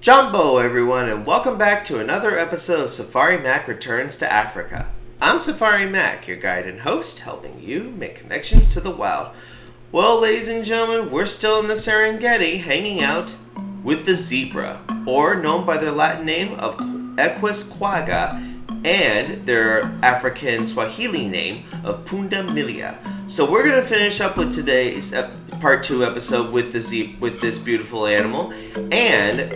Jambo everyone, and welcome back to another episode of Safari Mack Returns to Africa. I'm Safari Mack, your guide and host, helping you make connections to the wild. Well, ladies and gentlemen, we're still in the Serengeti, hanging out with the zebra, or known by their Latin name of Equus quagga, and their African Swahili name of Punda milia. So we're going to finish up with today's part 2 episode with this beautiful animal, and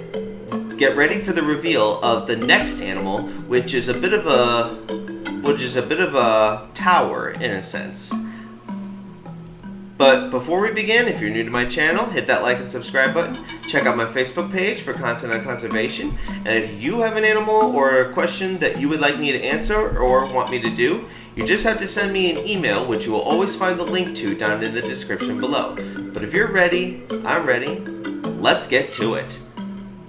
get ready for the reveal of the next animal, which is a bit of a tower in a sense. But before we begin, if you're new to my channel, hit that like and subscribe button. Check out my Facebook page for content on conservation. And if you have an animal or a question that you would like me to answer or want me to do, you just have to send me an email, which you will always find the link to down in the description below. But if you're ready, I'm ready. Let's get to it.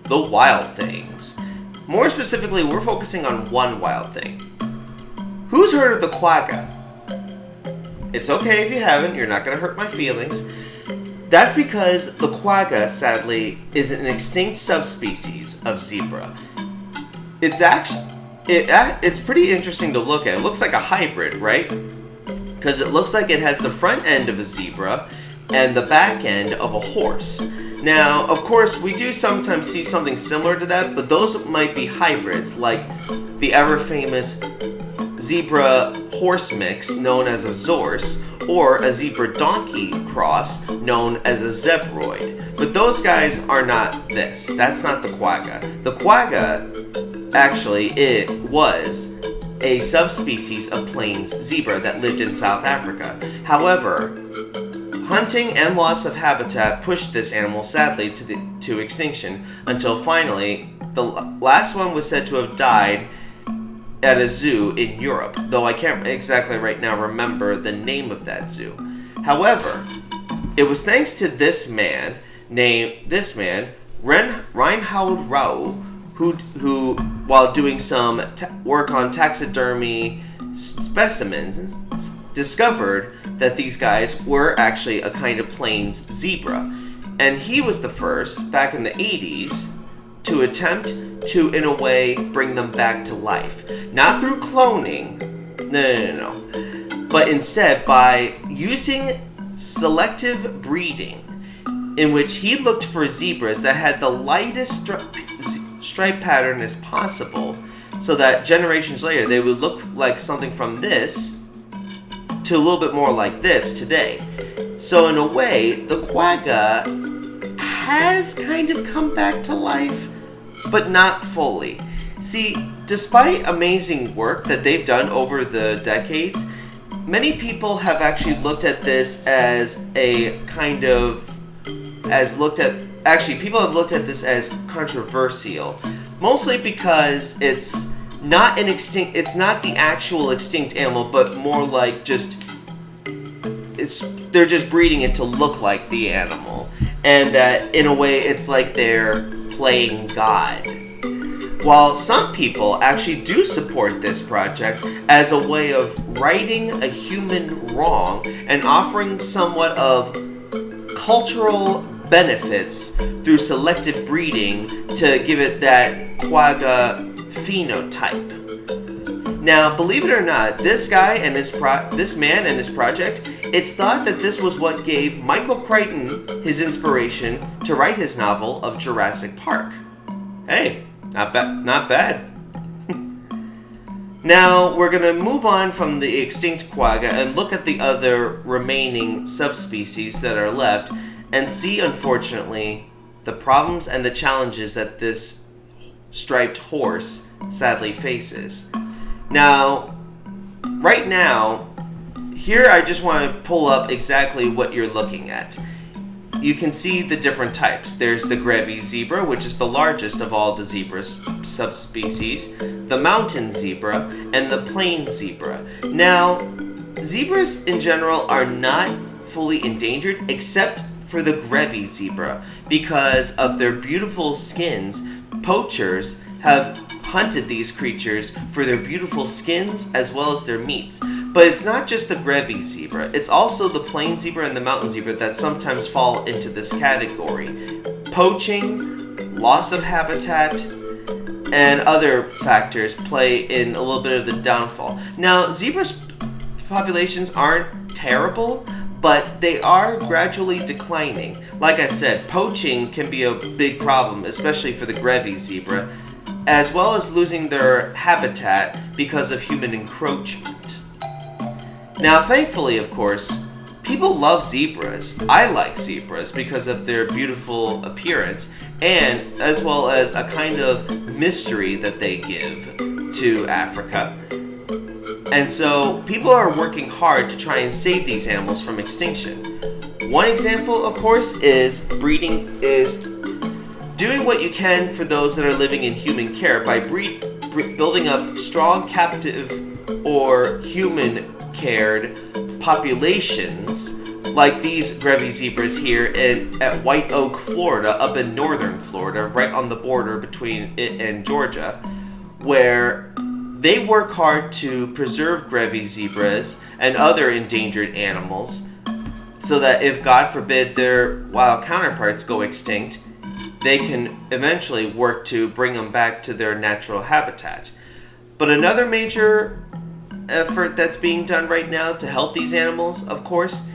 The wild things. More specifically, we're focusing on one wild thing. Who's heard of the quagga? It's okay if you haven't, you're not going to hurt my feelings. That's because the quagga, sadly, is an extinct subspecies of zebra. It's pretty interesting to look at. It looks like a hybrid, right? Because it looks like it has the front end of a zebra and the back end of a horse. Now, of course, we do sometimes see something similar to that, but those might be hybrids, like the ever-famous zebra horse mix known as a zorse, or a zebra donkey cross known as a zebroid. But those guys are not this. That's not the quagga. The quagga, actually, it was a subspecies of plains zebra that lived in South Africa. However, hunting and loss of habitat pushed this animal sadly to extinction until finally the last one was said to have died at a zoo in Europe, though I can't exactly right now remember the name of that zoo. However, it was thanks to this man, Reinhold Rau, who while doing some work on taxidermy specimens, discovered that these guys were actually a kind of plains zebra. And he was the first, back in the 80s, to attempt to, in a way, bring them back to life. Not through cloning, no. But instead by using selective breeding, in which he looked for zebras that had the lightest stripe pattern as possible, so that generations later they would look like something from this to a little bit more like this today. So in a way, the quagga has kind of come back to life, but not fully. See, despite amazing work that they've done over the decades, many people have actually looked at this as people have looked at this as controversial, mostly because it's not the actual extinct animal, but more like they're just breeding it to look like the animal, and that in a way it's like they're playing God. While some people actually do support this project as a way of righting a human wrong and offering somewhat of cultural benefits through selective breeding to give it that quagga phenotype. Now, believe it or not, this man and his project, it's thought that this was what gave Michael Crichton his inspiration to write his novel of Jurassic Park. Hey, not bad. Now, we're going to move on from the extinct quagga and look at the other remaining subspecies that are left and see, unfortunately, the problems and the challenges that this striped horse sadly faces. Now, right now, here I just want to pull up exactly what you're looking at. You can see the different types. There's the Grevy's zebra, which is the largest of all the zebra subspecies, the mountain zebra, and the plain zebra. Now, zebras in general are not fully endangered except for the Grevy's zebra because of their beautiful skins. Poachers have hunted these creatures for their beautiful skins as well as their meats. But it's not just the Grevy's zebra, it's also the plain zebra and the mountain zebra that sometimes fall into this category. Poaching, loss of habitat, and other factors play in a little bit of the downfall. Now, zebras populations aren't terrible, but they are gradually declining. Like I said, poaching can be a big problem, especially for the Grevy's zebra, as well as losing their habitat because of human encroachment. Now, thankfully, of course, people love zebras. I like zebras because of their beautiful appearance, and as well as a kind of mystery that they give to Africa. And so people are working hard to try and save these animals from extinction. One example, of course, is doing what you can for those that are living in human care by building up strong captive or human cared populations, like these Grevy zebras here at White Oak, Florida, up in northern Florida, right on the border between it and Georgia, where they work hard to preserve Grevy zebras and other endangered animals so that if, God forbid, their wild counterparts go extinct, they can eventually work to bring them back to their natural habitat. But another major effort that's being done right now to help these animals, of course,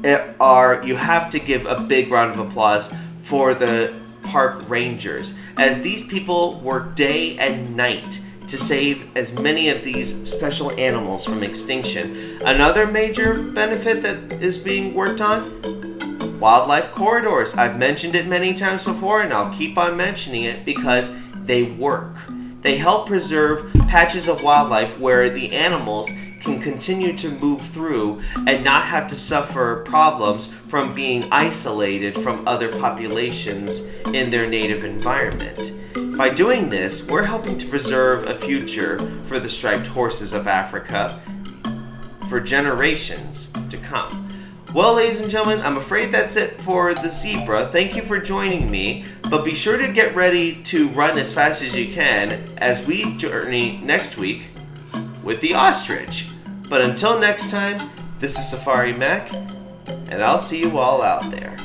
you have to give a big round of applause for the park rangers, as these people work day and night to save as many of these special animals from extinction. Another major benefit that is being worked on, wildlife corridors. I've mentioned it many times before, and I'll keep on mentioning it because they work. They help preserve patches of wildlife where the animals can continue to move through and not have to suffer problems from being isolated from other populations in their native environment. By doing this, we're helping to preserve a future for the striped horses of Africa for generations to come. Well, ladies and gentlemen, I'm afraid that's it for the zebra. Thank you for joining me, but be sure to get ready to run as fast as you can as we journey next week with the ostrich. But until next time, this is Safari Mack, and I'll see you all out there.